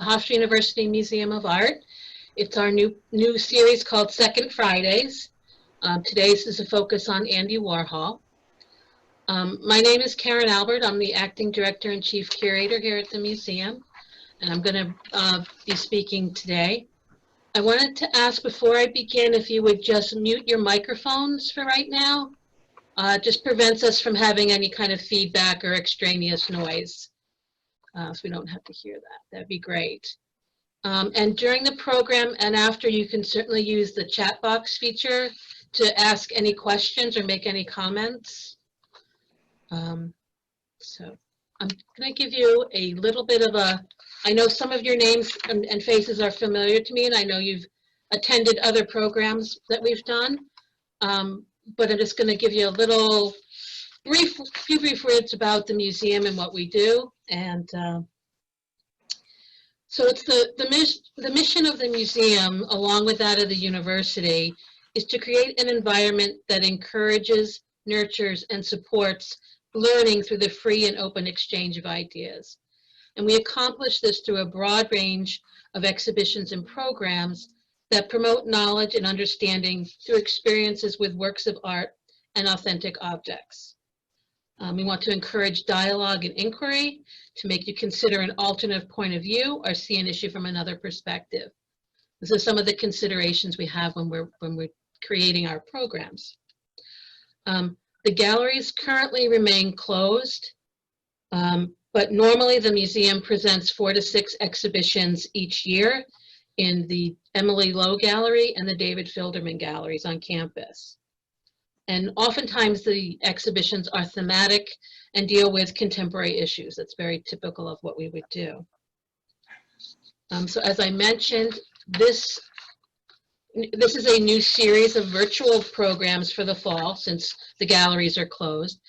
Hofstra University Museum of Art. It's our new series called Second Fridays. Today's is a focus on Andy Warhol. My name is Karen Albert. I'm the acting director and chief curator here at the museum, and I'm going to be speaking today. I wanted to ask before I begin if you would just mute your microphones for right now. It just prevents us from having any kind of feedback or extraneous noise, so we don't have to hear that. That'd be great. And during the program and after, you can certainly use the chat box feature to ask any questions or make any comments. So I'm going to give you a little bit of I know some of your names and faces are familiar to me, and I know you've attended other programs that we've done, but I'm just going to give you a little few brief words about the museum and what we do. And so it's the mission of the museum, along with that of the university, is to create an environment that encourages, nurtures, and supports learning through the free and open exchange of ideas. And we accomplish this through a broad range of exhibitions and programs that promote knowledge and understanding through experiences with works of art and authentic objects. We want to encourage dialogue and inquiry to make you consider an alternate point of view or see an issue from another perspective. This is some of the considerations we have when we're creating our programs. The galleries currently remain closed, but normally the museum presents 4 to 6 exhibitions each year in the Emily Lowe Gallery and the David Filderman Galleries on campus. And oftentimes the exhibitions are thematic and deal with contemporary issues. That's very typical of what we would do. So as I mentioned, this is a new series of virtual programs for the fall since the galleries are closed.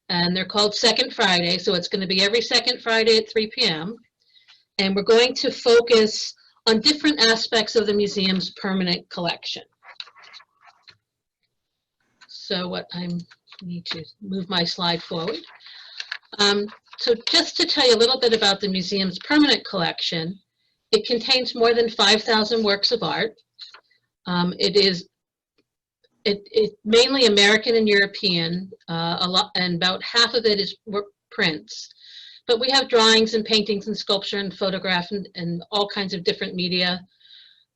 And they're called Second Friday, so it's going to be every second Friday at 3 p.m. And we're going to focus on different aspects of the museum's permanent collection. So what I need to move my slide forward. So just to tell you a little bit about the museum's permanent collection, it contains more than 5,000 works of art. It's mainly American and European, and about half of it is prints. But we have drawings and paintings and sculpture and photograph and all kinds of different media.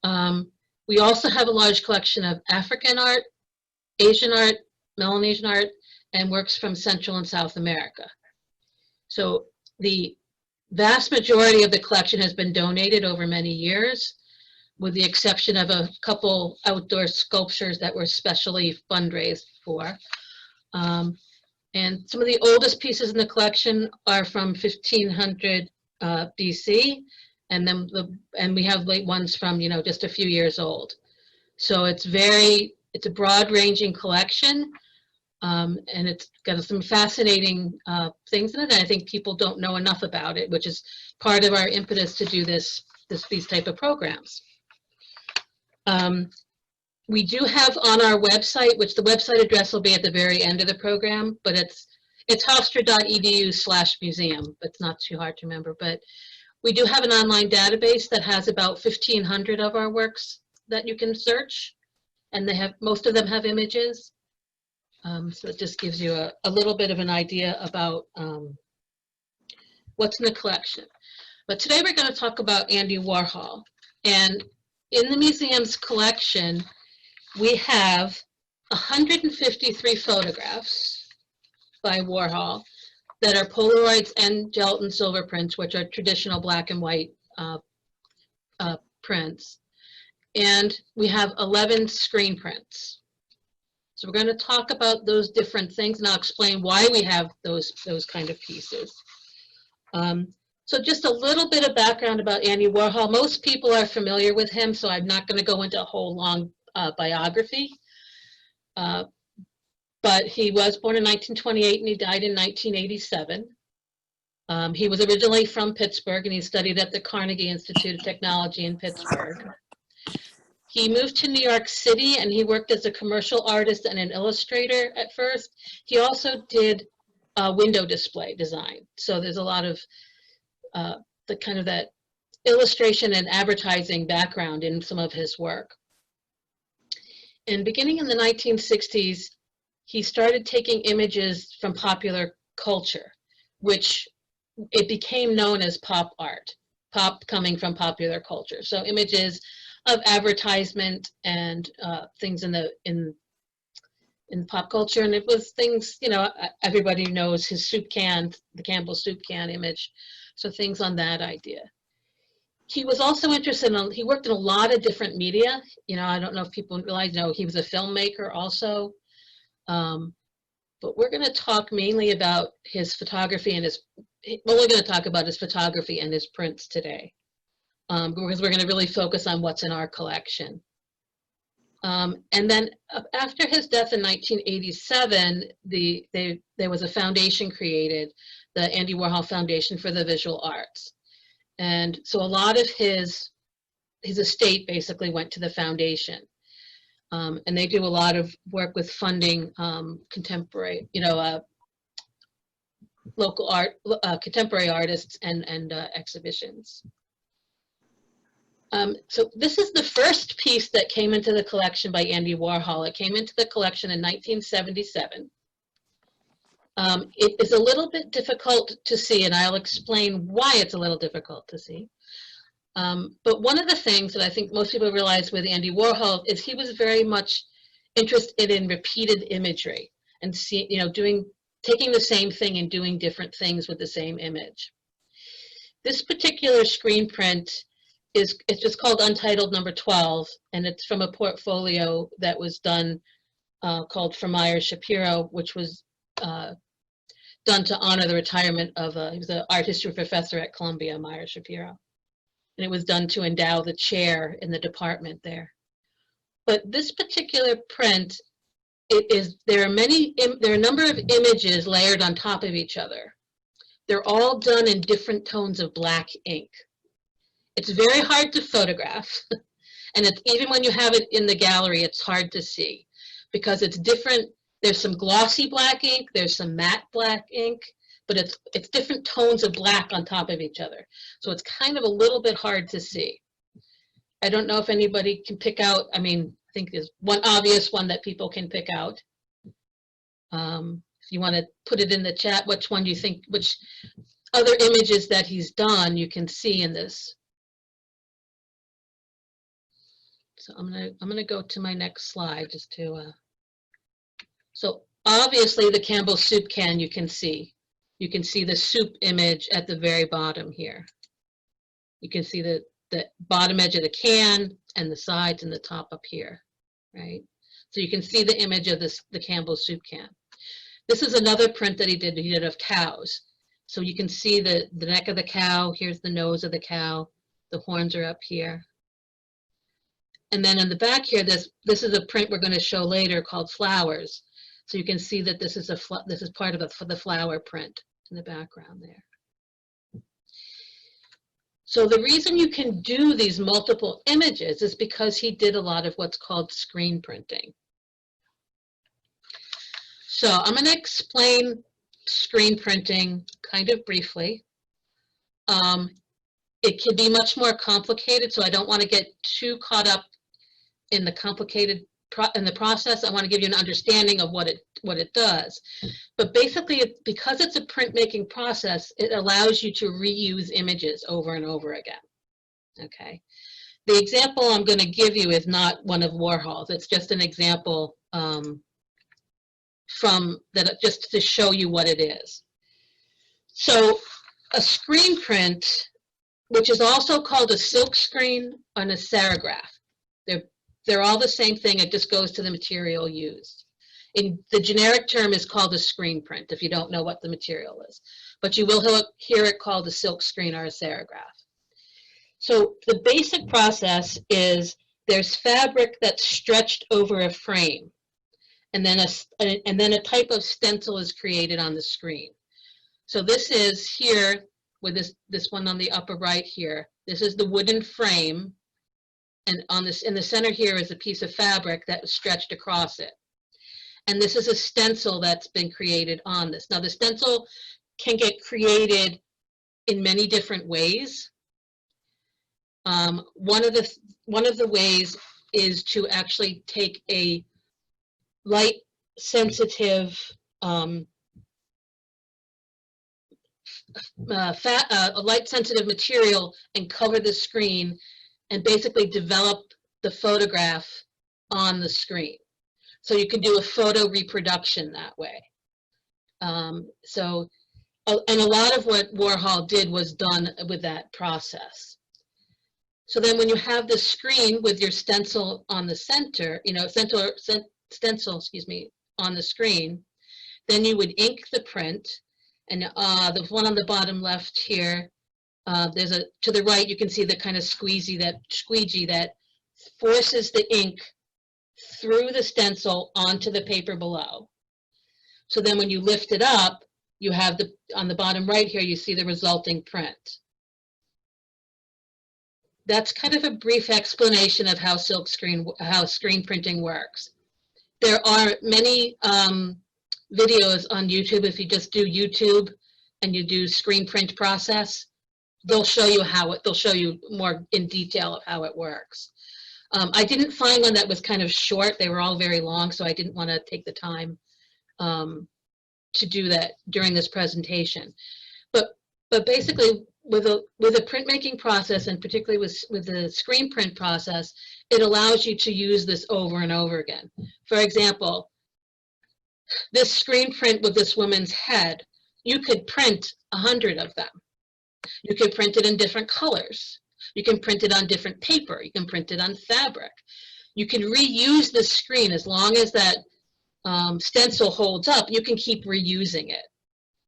We also have a large collection of African art, Asian art, Melanesian art, and works from Central and South America. So the vast majority of the collection has been donated over many years, with the exception of a couple outdoor sculptures that were specially fundraised for. And some of the oldest pieces in the collection are from 1500 BC, and then we have late ones from just a few years old. So it's a broad-ranging collection, and it's got some fascinating things in it. And I think people don't know enough about it, which is part of our impetus to do these type of programs. We do have on our website, which the website address will be at the very end of the program, but it's hofstra.edu/museum. It's not too hard to remember, but we do have an online database that has about 1,500 of our works that you can search, and most of them have images. So it just gives you a little bit of an idea about what's in the collection. But today we're going to talk about Andy Warhol. And in the museum's collection, we have 153 photographs by Warhol that are Polaroids and gelatin silver prints, which are traditional black and white prints. And we have 11 screen prints. So we're going to talk about those different things, and I'll explain why we have those kind of pieces. So just a little bit of background about Andy Warhol. Most people are familiar with him, so I'm not going to go into a whole long biography. But he was born in 1928 and he died in 1987. He was originally from Pittsburgh, and he studied at the Carnegie Institute of Technology in Pittsburgh. He moved to New York City, and he worked as a commercial artist and an illustrator at first. He also did window display design. So there's a lot of that illustration and advertising background in some of his work. And beginning in the 1960s, he started taking images from popular culture, which it became known as pop art, pop coming from popular culture. So images of advertisement and things in pop culture, and it was things, you know, everybody knows his soup can, the Campbell soup can image, so things on that idea. He was also interested in, he worked in a lot of different media. You know, I don't know if people realize, no, he was a filmmaker also. But we're going to talk mainly about his photography and his, well, we're going to talk about his photography and his prints today, because we're going to really focus on what's in our collection. And then after his death in 1987, there was a foundation created, the Andy Warhol Foundation for the Visual Arts. And so a lot of his estate basically went to the foundation. And they do a lot of work with funding contemporary, you know, local art, contemporary artists and exhibitions. So this is the first piece that came into the collection by Andy Warhol. It came into the collection in 1977. It is a little bit difficult to see, and I'll explain why it's a little difficult to see. But one of the things that I think most people realize with Andy Warhol is he was very much interested in repeated imagery and you know, taking the same thing and doing different things with the same image. This particular screen print it's just called Untitled Number 12, and it's from a portfolio that was done called For Meyer Shapiro, which was done to honor the retirement of he was an art history professor at Columbia, Meyer Shapiro. And it was done to endow the chair in the department there. But this particular print, there are a number of images layered on top of each other. They're all done in different tones of black ink. It's very hard to photograph, and even when you have it in the gallery, it's hard to see because it's different. There's some glossy black ink, there's some matte black ink, but it's different tones of black on top of each other. So it's kind of a little bit hard to see. I don't know if anybody can pick out, I mean, I think there's one obvious one that people can pick out. If you want to put it in the chat, which one do you think, which other images that he's done you can see in this. So I'm gonna go to my next slide just to, so obviously the Campbell soup can you can see. You can see the soup image at the very bottom here. You can see the bottom edge of the can and the sides and the top up here, right? So you can see the image of the Campbell soup can. This is another print that he did of cows. So you can see the neck of the cow, here's the nose of the cow, the horns are up here. And then in the back here, this is a print we're going to show later called Flowers. So you can see that this is part of the flower print in the background there. So the reason you can do these multiple images is because he did a lot of what's called screen printing. So I'm going to explain screen printing kind of briefly. It can be much more complicated, so I don't want to get too caught up in the complicated in the process. I want to give you an understanding of what it does. But basically, because it's a printmaking process, it allows you to reuse images over and over again. Okay. The example I'm going to give you is not one of Warhol's. It's just an example from that, just to show you what it is. So a screen print, which is also called a silk screen and a serigraph. They're all the same thing, it just goes to the material used. The generic term is called a screen print if you don't know what the material is. But you will hear it called a silk screen or a serigraph. So the basic process is there's fabric that's stretched over a frame. And then a type of stencil is created on the screen. So this is here, with this one on the upper right here, this is the wooden frame. And in the center here is a piece of fabric that was stretched across it. And this is a stencil that's been created on this. Now the stencil can get created in many different ways. One of the ways is to actually take a light sensitive a light sensitive material and cover the screen and basically develop the photograph on the screen. So you can do a photo reproduction that way. And a lot of what Warhol did was done with that process. So then when you have the screen with your stencil on the center, stencil, excuse me, on the screen, then you would ink the print. And the one on the bottom left here, to the right, you can see the kind of squeegee that forces the ink through the stencil onto the paper below. So then when you lift it up, you have on the bottom right here, you see the resulting print. That's kind of a brief explanation of how screen printing works. There are many videos on YouTube. If you just do YouTube and you do screen print process, they'll show you more in detail of how it works. I didn't find one that was kind of short. They were all very long, so I didn't want to take the time to do that during this presentation. But basically, with a printmaking process, and particularly with the screen print process, it allows you to use this over and over again. For example, this screen print with this woman's head, you could print 100 of them. You can print it in different colors. You can print it on different paper. You can print it on fabric. You can reuse the screen as long as that stencil holds up. You can keep reusing it.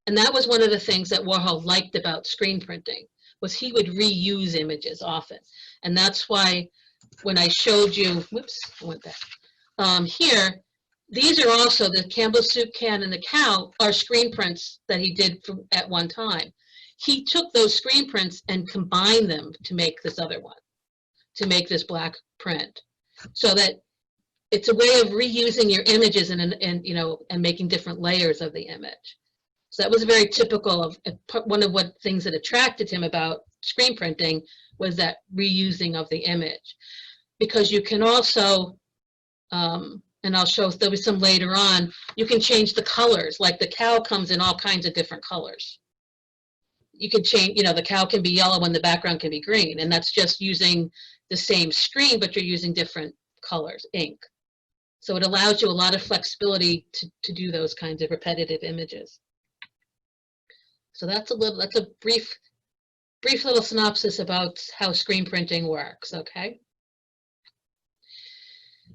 And that was one of the things that Warhol liked about screen printing, was he would reuse images often. And that's why when I showed you, whoops, I went back, here, these are also the Campbell Soup can and the cow are screen prints that he did at one time. He took those screen prints and combined them to make this other one, to make this black print. So that it's a way of reusing your images and making different layers of the image. So that was very typical of one of what things that attracted him about screen printing was that reusing of the image. Because you can also, and I'll show, there'll be some later on, you can change the colors, like the cow comes in all kinds of different colors. You can change, the cow can be yellow and the background can be green, and that's just using the same screen, but you're using different colors, ink. So it allows you a lot of flexibility to do those kinds of repetitive images. So that's a brief little synopsis about how screen printing works, okay?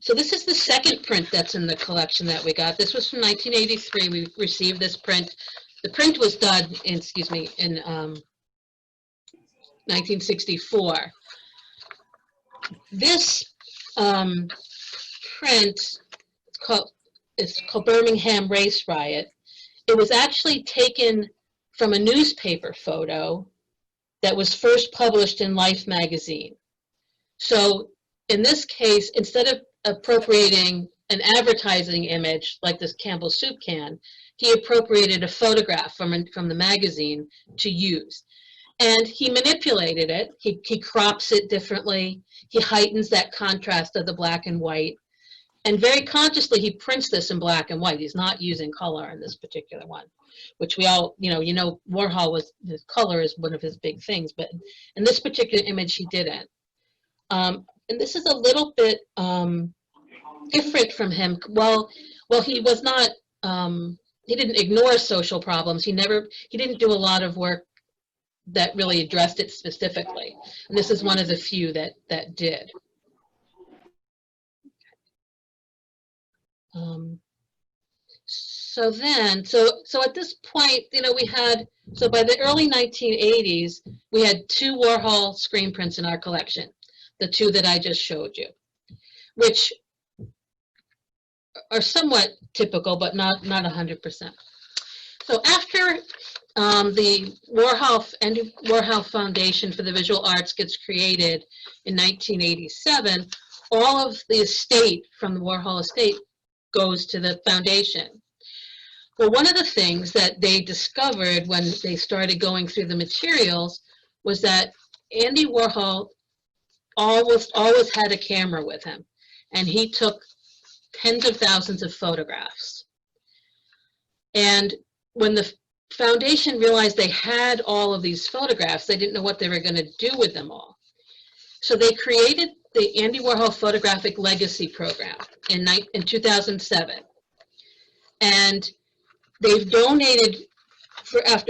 So this is the second print that's in the collection that we got. This was from 1983. We received this print. The print was done in 1964. This print is called Birmingham Race Riot. It was actually taken from a newspaper photo that was first published in Life magazine. So in this case, instead of appropriating an advertising image like this Campbell Soup can, he appropriated a photograph from the magazine to use. And he manipulated it. He crops it differently. He heightens that contrast of the black and white. And very consciously, he prints this in black and white. He's not using color in this particular one, which we all, Warhol his color is one of his big things, but in this particular image, he didn't. And this is a little bit different from him. Well, he was not, he didn't ignore social problems. He didn't do a lot of work that really addressed it specifically. And this is one of the few that did. So at this point, so by the early 1980s, we had 2 Warhol screen prints in our collection, the 2 that I just showed you, which are somewhat typical, but not 100%. So after the Andy Warhol Foundation for the Visual Arts gets created in 1987, all of the estate from the Warhol estate goes to the foundation. Well, one of the things that they discovered when they started going through the materials was that Andy Warhol always had a camera with him, and he took tens of thousands of photographs. And when the foundation realized they had all of these photographs, they didn't know what they were going to do with them all. So they created the Andy Warhol Photographic Legacy Program in 2007. And they've donated,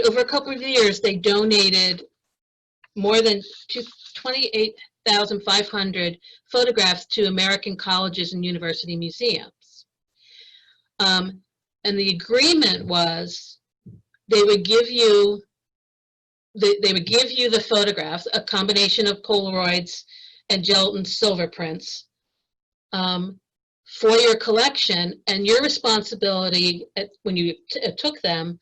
over a couple of years, they donated more than 28,500 photographs to American colleges and university museums. And the agreement was they would give you the photographs, a combination of Polaroids and gelatin silver prints, for your collection, and your responsibility when you took them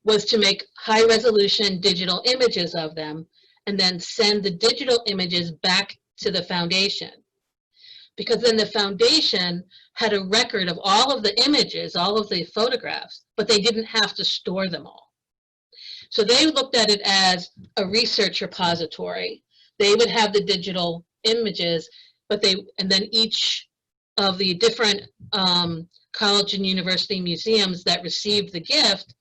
was to make high-resolution digital images of them and then send the digital images back to the foundation. Because then the foundation had a record of all of the images, all of the photographs, but they didn't have to store them all. So they looked at it as a research repository. They would have the digital images, and then each of the different college and university museums that received the gift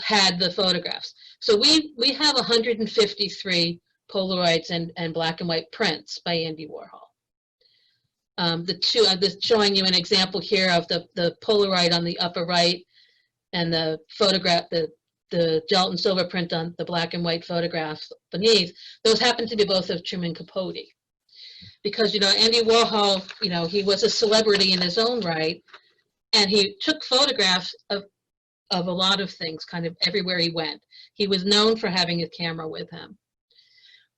had the photographs. So we have 153 Polaroids and black and white prints by Andy Warhol. I'm just showing you an example here of the Polaroid on the upper right and the photograph, the gelatin silver print on the black and white photographs beneath. Those happen to be both of Truman Capote. Because, Andy Warhol, he was a celebrity in his own right, and he took photographs of a lot of things, kind of everywhere he went. He was known for having a camera with him.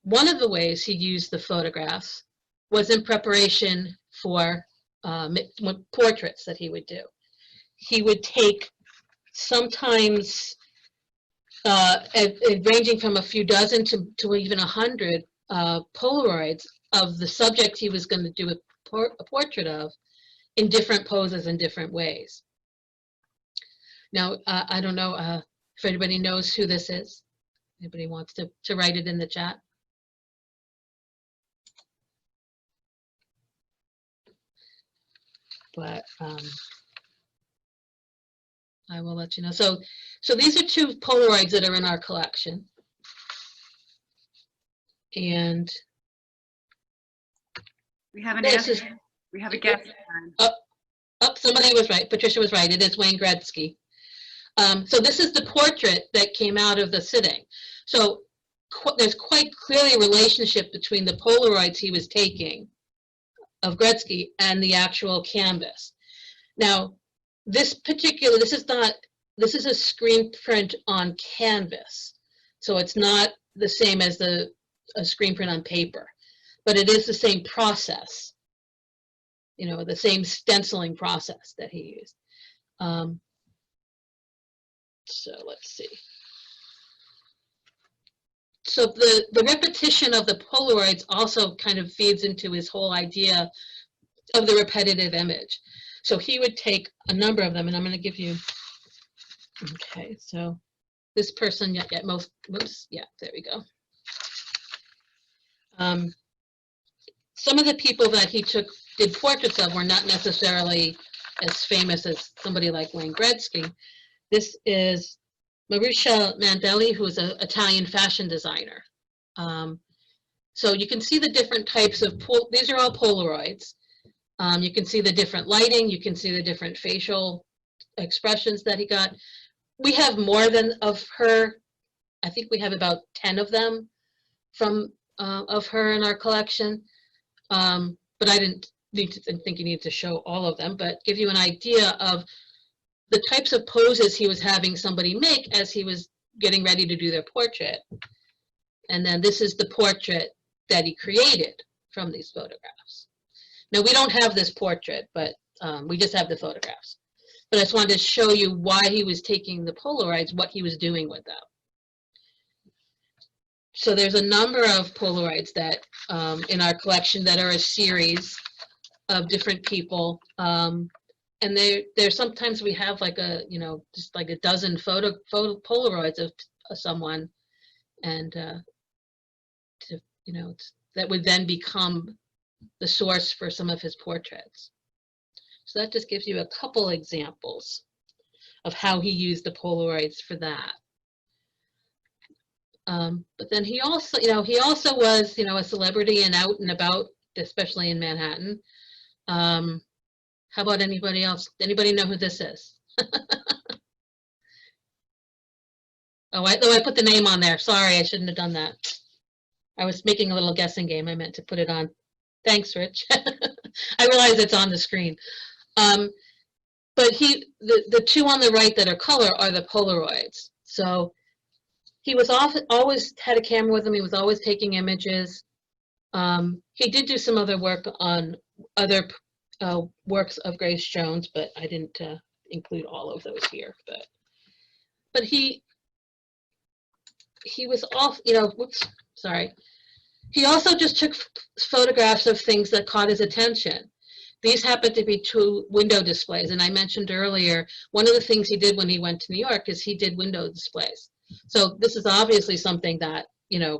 One of the ways he used the photographs was in preparation for portraits that he would do. He would take sometimes ranging from a few dozen to even 100 Polaroids of the subject he was going to do a portrait of in different poses and different ways. Now, I don't know if anybody knows who this is. Anybody wants to write it in the chat? But I will let you know. So these are two Polaroids that are in our collection. And we have an answer. We have a guest. Somebody was right. Patricia was right. It is Wayne Gretzky. So this is the portrait that came out of the sitting. So there's quite clearly a relationship between the Polaroids he was taking of Gretzky and the actual canvas. Now, this is a screen print on canvas. So it's not the same as a screen print on paper, but it is the same process, the same stenciling process that he used. So let's see. So the repetition of the Polaroids also kind of feeds into his whole idea of the repetitive image. So he would take a number of them, and I'm going to give you, okay, so this person, yeah, there we go. Some of the people that he did portraits of were not necessarily as famous as somebody like Wayne Gretzky. This is Marisa Mannelli, who is an Italian fashion designer. So you can see the different types of, these are all Polaroids. You can see the different lighting, you can see the different facial expressions that he got. We have more than of her. I think we have about 10 of them of her in our collection. But I didn't think you need to show all of them, but give you an idea of the types of poses he was having somebody make as he was getting ready to do their portrait. And then this is the portrait that he created from these photographs. Now, we don't have this portrait, but we just have the photographs. But I just wanted to show you why he was taking the Polaroids, what he was doing with them. So there's a number of Polaroids that in our collection that are a series of different people. And there's sometimes we have like just like a dozen photo Polaroids of someone, and that would then become the source for some of his portraits. So that just gives you a couple examples of how he used the Polaroids for that. But then he also, he also was, a celebrity and out and about, especially in Manhattan. How about anybody else? Anybody know who this is? Oh, I put the name on there. Sorry, I shouldn't have done that. I was making a little guessing game. I meant to put it on. Thanks, Rich. I realize it's on the screen. But the two on the right that are color are the Polaroids. So he was always had a camera with him. He was always taking images. He did do some other work on other works of Grace Jones, but I didn't include all of those here. But he was off, whoops, sorry. He also just took photographs of things that caught his attention. These happened to be two window displays, and I mentioned earlier, one of the things he did when he went to New York is he did window displays. So this is obviously something that,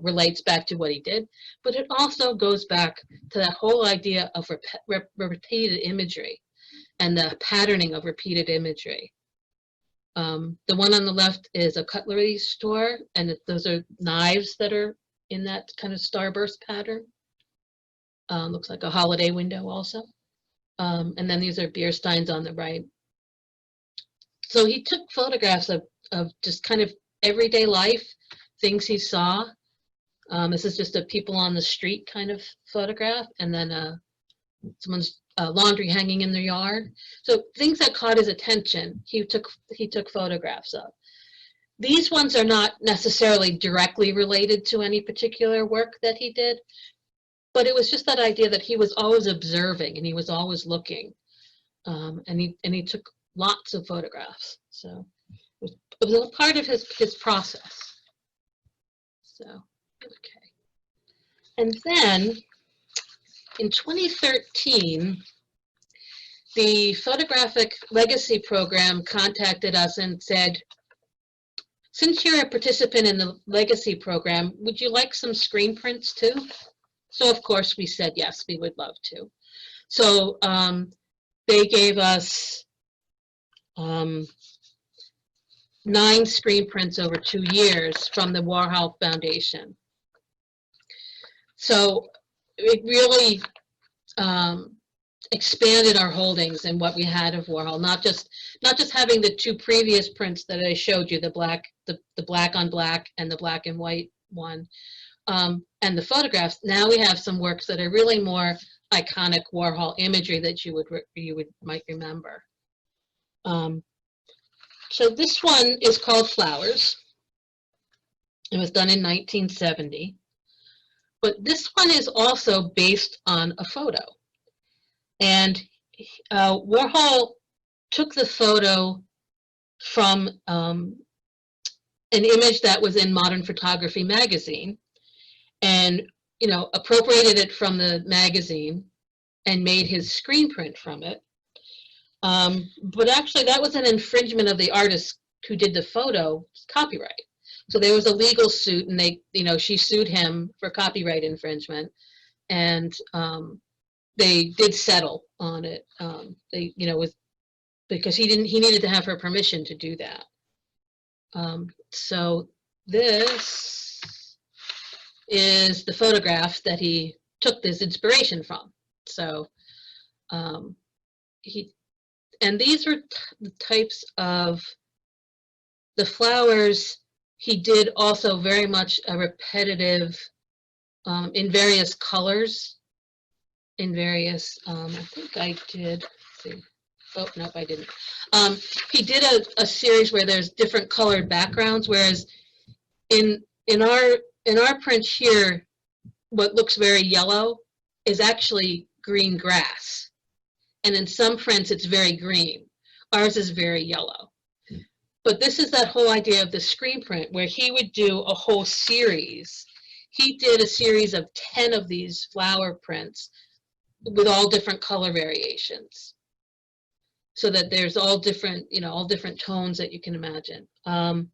relates back to what he did, but it also goes back to that whole idea of repeated imagery and the patterning of repeated imagery. The one on the left is a cutlery store, and those are knives that are in that kind of starburst pattern. Looks like a holiday window also. And then these are beer steins on the right. So he took photographs of just kind of everyday life, things he saw. This is just a people on the street kind of photograph, and then someone's laundry hanging in their yard. So things that caught his attention, he took photographs of. These ones are not necessarily directly related to any particular work that he did, but it was just that idea that he was always observing and he was always looking, and he took lots of photographs. So it was a part of his process. So okay, and then in 2013, the Photographic Legacy Program contacted us and said, since you're a participant in the Legacy Program, would you like some screen prints too? So of course we said yes, we would love to. So they gave us 9 screen prints over 2 years from the Warhol Foundation. So it really expanded our holdings and what we had of Warhol, not just having the 2 previous prints that I showed you, the black on black and the black and white one, and the photographs. Now we have some works that are really more iconic Warhol imagery that you might remember. So this one is called Flowers. It was done in 1970. But this one is also based on a photo. And Warhol took the photo from an image that was in Modern Photography magazine, and appropriated it from the magazine and made his screen print from it. But actually that was an infringement of the artist who did the photo copyright. So there was a legal suit, and she sued him for copyright infringement, and they did settle on it. Because he needed to have her permission to do that. So this is the photograph that he took this inspiration from. So and these are the types of the flowers. He did also very much a repetitive in various colors, in various, I think I did, let's see. Oh, nope, I didn't. He did a series where there's different colored backgrounds, whereas in our print here, what looks very yellow is actually green grass. And in some prints, it's very green. Ours is very yellow. But this is that whole idea of the screen print, where he would do a whole series. He did a series of 10 of these flower prints with all different color variations, so that there's all different tones that you can imagine. And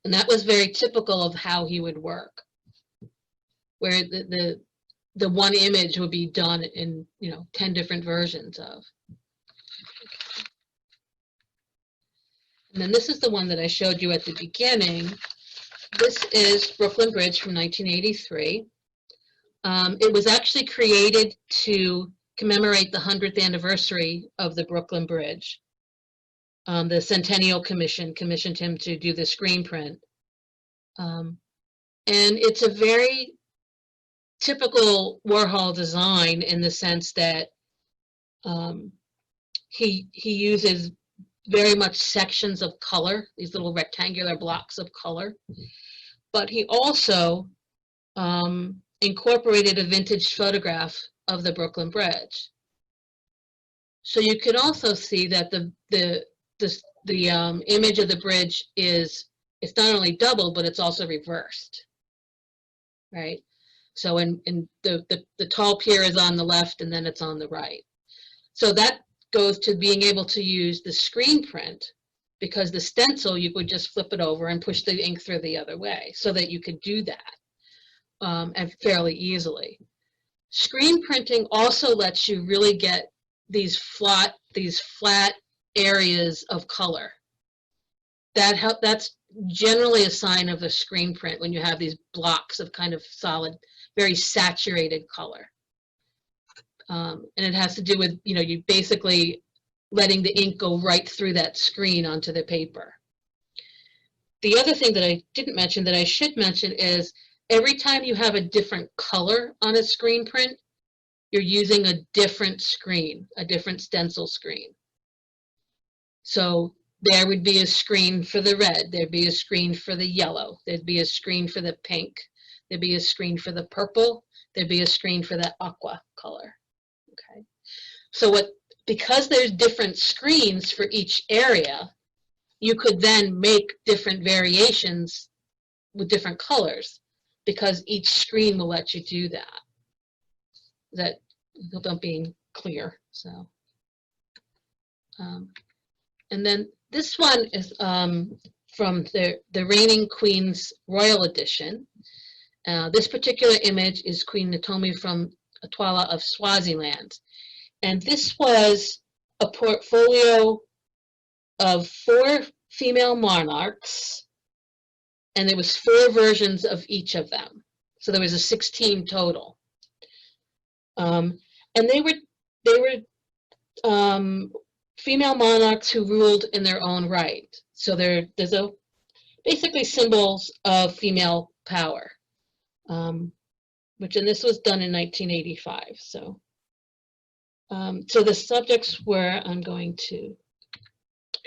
that was very typical of how he would work, where the one image would be done in, 10 different versions of. And then this is the one that I showed you at the beginning. This is Brooklyn Bridge from 1983. It was actually created to commemorate the 100th anniversary of the Brooklyn Bridge. The Centennial Commission commissioned him to do the screen print. And it's a very typical Warhol design in the sense that he uses very much sections of color, these little rectangular blocks of color. But he also incorporated a vintage photograph of the Brooklyn Bridge. So you can also see that the image of the bridge it's not only double, but it's also reversed, right? So in the tall pier is on the left and then it's on the right. So that goes to being able to use the screen print, because the stencil, you would just flip it over and push the ink through the other way, so that you could do that and fairly easily. Screen printing also lets you really get these flat areas of color. That's generally a sign of a screen print, when you have these blocks of kind of solid, very saturated color. And it has to do with, you basically letting the ink go right through that screen onto the paper. The other thing that I didn't mention that I should mention is every time you have a different color on a screen print, you're using a different screen, a different stencil screen. So there would be a screen for the red, there'd be a screen for the yellow, there'd be a screen for the pink, there'd be a screen for the purple, there'd be a screen for the aqua color. Okay, so because there's different screens for each area, you could then make different variations with different colors, because each screen will let you do that. That don't being clear. So, and then this one is from the Reigning Queen's Royal Edition. This particular image is Queen Ntomi from Atwala of Swaziland. And this was a portfolio of 4 female monarchs, and there was 4 versions of each of them. So there was a 16 total. And they were female monarchs who ruled in their own right. So there's basically symbols of female power, and this was done in 1985. So, so the subjects were, I'm going to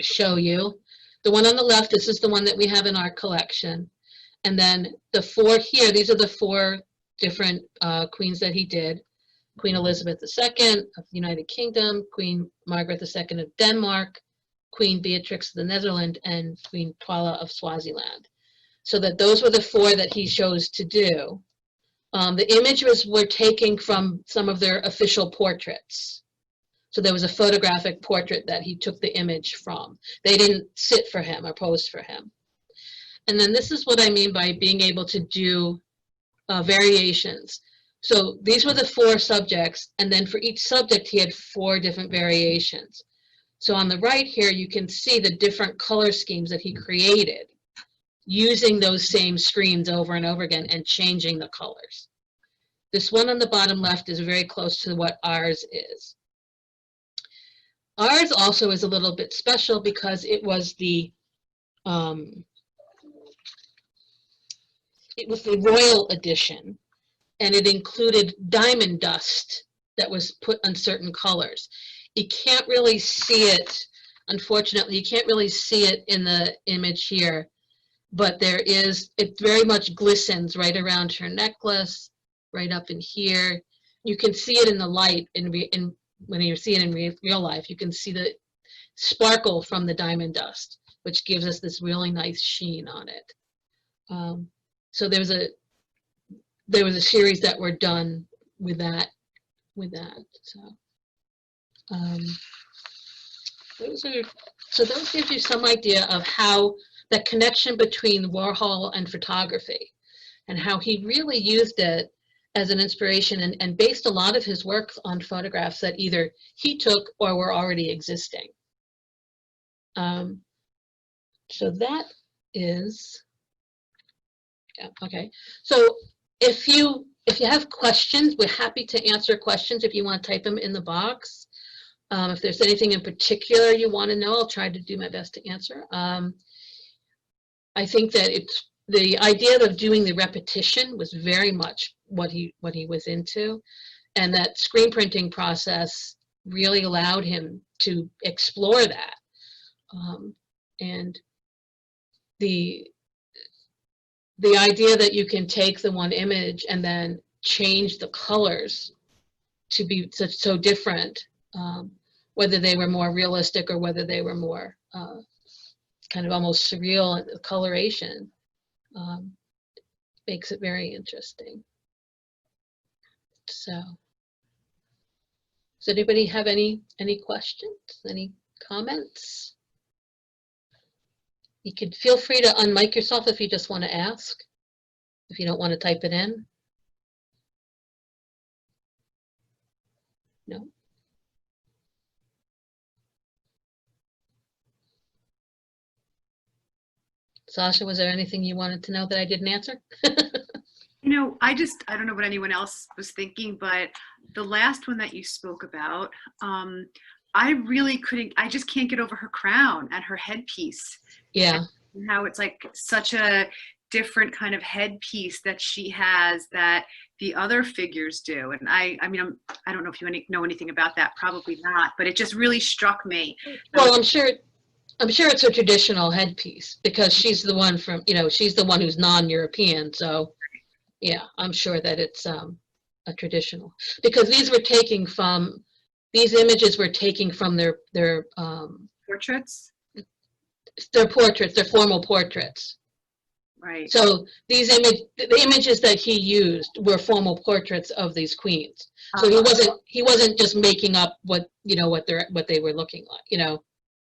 show you. The one on the left, this is the one that we have in our collection. And then the 4 here, these are the 4 different queens that he did. Queen Elizabeth II of the United Kingdom, Queen Margaret II of Denmark, Queen Beatrix of the Netherlands, and Queen Twala of Swaziland. So that those were the 4 that he chose to do. The images were taken from some of their official portraits. So there was a photographic portrait that he took the image from. They didn't sit for him or pose for him. And then this is what I mean by being able to do variations. So these were the 4 subjects, and then for each subject he had 4 different variations. So on the right here you can see the different color schemes that he created using those same screens over and over again and changing the colors. This one on the bottom left is very close to what ours is. Ours also is a little bit special because it was the Royal Edition, and it included diamond dust that was put on certain colors. You can't really see it, unfortunately, you can't really see it in the image here, but it very much glistens right around her necklace, right up in here. You can see it in the light, when you see it in real life, you can see the sparkle from the diamond dust, which gives us this really nice sheen on it. So there was a series that were done with that. So those gives you some idea of how the connection between Warhol and photography, and how he really used it as an inspiration, and based a lot of his work on photographs that either he took or were already existing. So that is, yeah, okay. So if you have questions, we're happy to answer questions if you want to type them in the box. If there's anything in particular you want to know, I'll try to do my best to answer. I think that it's the idea of doing the repetition was very much what he was into, and that screen printing process really allowed him to explore that. And the idea that you can take the one image and then change the colors to be so different, whether they were more realistic or whether they were more kind of almost surreal coloration, makes it very interesting. So, does anybody have any questions, any comments? You could feel free to unmic yourself if you just want to ask, if you don't want to type it in. No? Sasha, was there anything you wanted to know that I didn't answer? You know, I don't know what anyone else was thinking, but the last one that you spoke about, I just can't get over her crown and her headpiece. Yeah. And how it's like such a different kind of headpiece that she has that the other figures do. And I mean, I don't know if you know anything about that, probably not, but it just really struck me. Well, I'm sure it's a traditional headpiece because she's the one from, she's the one who's non-European. So yeah, I'm sure that it's a traditional, because these images were taken from their portraits. Their portraits, their formal portraits. Right. So the images that he used were formal portraits of these queens. So he wasn't just making up what they were looking like,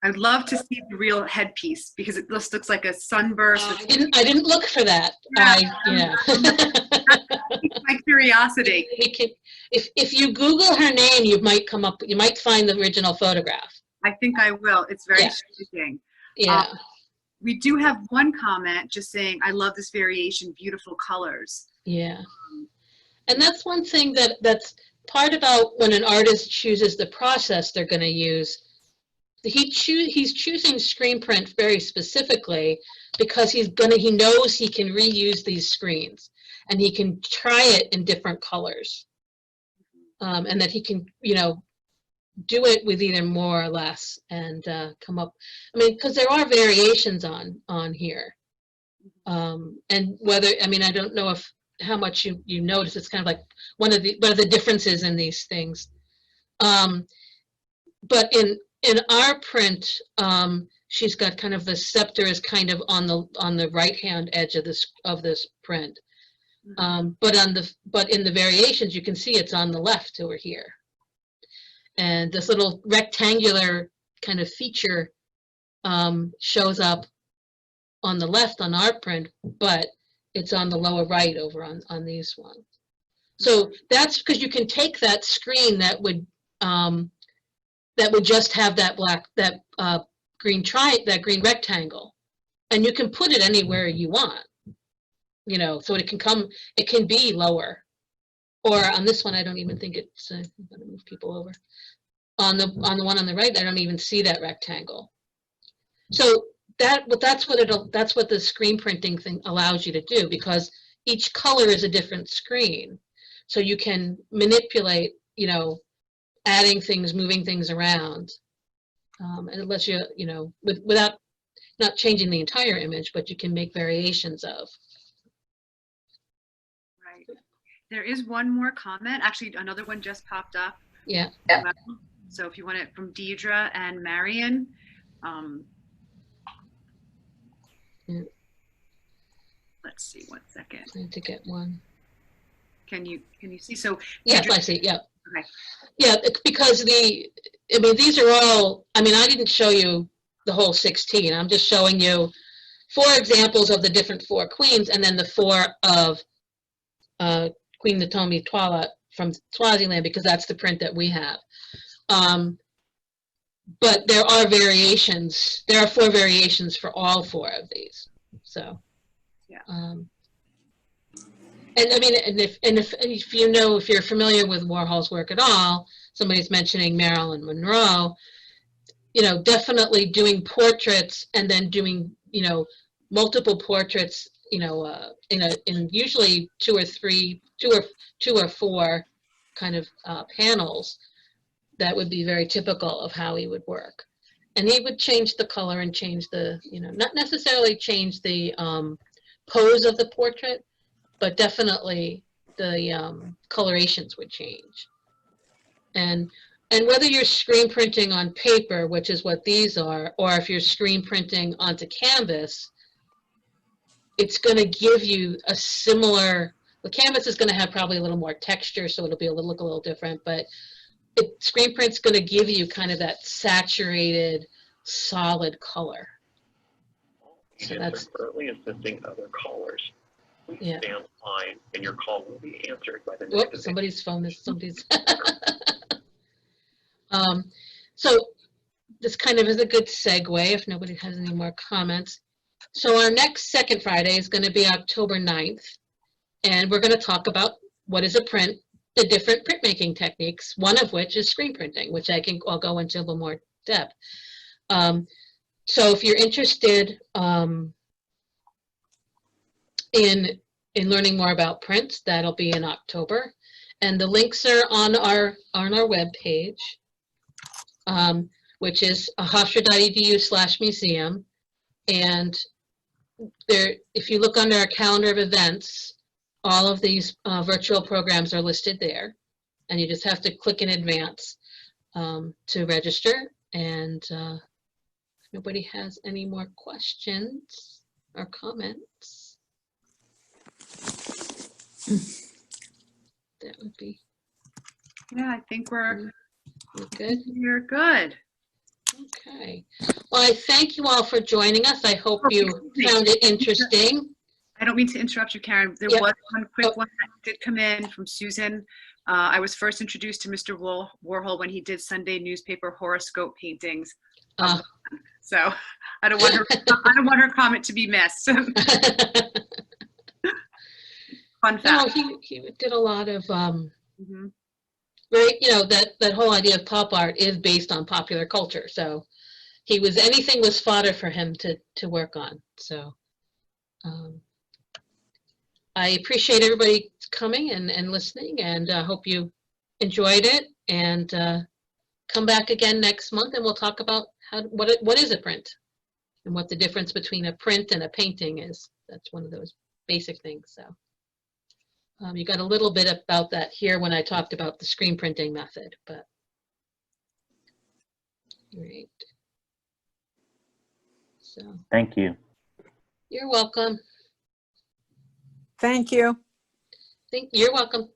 I'd love to see the real headpiece because it just looks like a sunburst. I didn't look for that. Yeah. My curiosity. If you Google her name, you might find the original photograph. I think I will. It's very interesting. Yeah. We do have one comment just saying, I love this variation, beautiful colors. Yeah. And that's one thing that's part about when an artist chooses the process they're going to use. He's choosing screen print very specifically because he knows he can reuse these screens and he can try it in different colors. And that he can, do it with either more or less and come up. I mean, because there are variations on here, and whether I don't know how much you notice. It's kind of like one of the differences in these things. But in our print, she's got kind of the scepter is kind of on the right hand edge of this print. But in the variations, you can see it's on the left over here. And this little rectangular kind of feature shows up on the left on our print, but it's on the lower right over on these ones. So that's because you can take that screen that would just have that green rectangle, and you can put it anywhere you want, so it can be lower. Or on this one, I don't even think it's, I'm going to move people over. On the one on the right, I don't even see that rectangle. So that's what the screen printing thing allows you to do, because each color is a different screen. So you can manipulate, adding things, moving things around. And it lets you, without not changing the entire image, but you can make variations of. There is one more comment. Actually, another one just popped up. Yeah. So if you want it from Deidre and Marion. Let's see, 1 second. I need to get one. Can you see? So yes, I see. Yeah. Okay. Yeah, because these are all. I didn't show you the whole 16. I'm just showing you 4 examples of the different 4 queens, and then the 4 of Queen Naomi Twala from Swaziland, because that's the print that we have. But there are variations. There are 4 variations for all 4 of these. So, yeah. And I mean, and if you know, if you're familiar with Warhol's work at all, somebody's mentioning Marilyn Monroe, you know, definitely doing portraits and then doing, you know, multiple portraits, you know, in usually 2 or 4 kind of panels. That would be very typical of how he would work. And he would change the color and change the, you know, not necessarily change the pose of the portrait, but definitely the colorations would change. And whether you're screen printing on paper, which is what these are, or if you're screen printing onto canvas, it's going to give you a similar, the canvas is going to have probably a little more texture, so it'll be look a little different, but screen print's going to give you kind of that saturated, solid color. So that's currently assisting other callers. Please yeah. stay on the line, and your call will be answered by the next. Somebody's phone is somebody's. So this kind of is a good segue if nobody has any more comments. So our next second Friday is going to be October 9th, and we're going to talk about what is a print, the different printmaking techniques, one of which is screen printing, which I'll go into a little more depth. So if you're interested in learning more about prints, that'll be in October, and the links are on our web page, which is hofstra.edu/museum, and there, if you look under our calendar of events, all of these virtual programs are listed there, and you just have to click in advance to register. And if nobody has any more questions or comments, that would be. Yeah, I think we're good. You're good. Okay. Well, I thank you all for joining us. I hope you found it interesting. I don't mean to interrupt you, Karen. There was one quick one that did come in from Susan. I was first introduced to Mr. Warhol when he did Sunday newspaper horoscope paintings. So I don't want her comment to be missed. Fun fact. No, he did a lot of very, you know, that whole idea of pop art is based on popular culture. So anything was fodder for him to work on. So I appreciate everybody coming and listening, and hope you enjoyed it, and come back again next month and we'll talk about what is a print and what the difference between a print and a painting is. That's one of those basic things. So you got a little bit about that here when I talked about the screen printing method, but great. So thank you. You're welcome. Thank you. You're welcome.